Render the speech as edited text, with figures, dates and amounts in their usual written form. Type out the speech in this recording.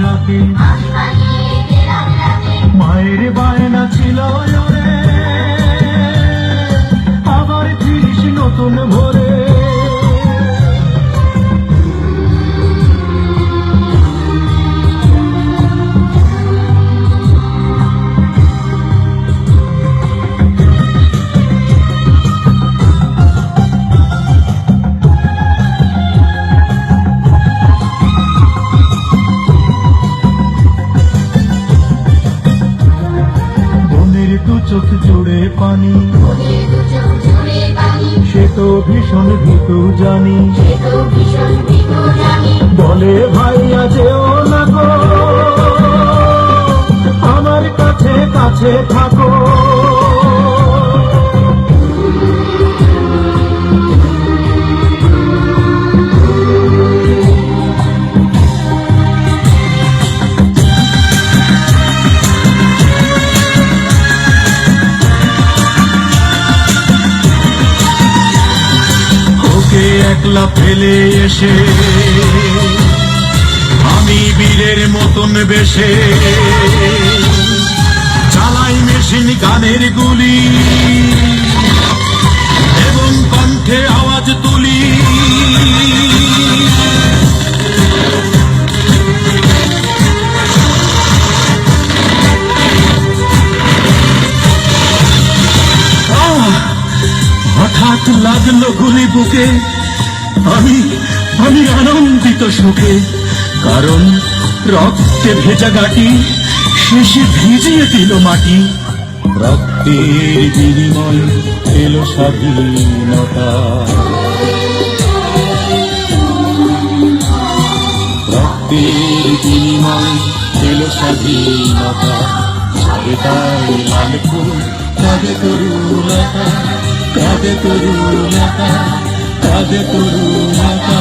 রাতে মায়ের বায়না ছিল ওরে আবার ফিরিস নতুন ভোরে। চোখ জুড়ে পানি সে তো ভীষণ ভীতু জানি, বলে ভাইয়া যেও না গো আমার কাছে কাছে থাকো। একলা ফেলে এসে আমি বীরের মতন বেশে চালাই মেশিন গানের গুলি এবং কণ্ঠে আওয়াজ তুলি। হঠাৎ লাগলো গুলি বুকে, আমি আনন্দিত সুখে, কারণ রক্তে ভেজা গাটি শেষে ভিজিয়ে দিল মাটি। রক্তের বিনিময় এলো স্বাধীনতা, রক্তের বিনিময় এলো স্বাধীনতা। কাঁদে তাই লাল ফুল, কাঁদে তরুলতা, কাঁদে তরুলতা, কাঁদে তরুলতা।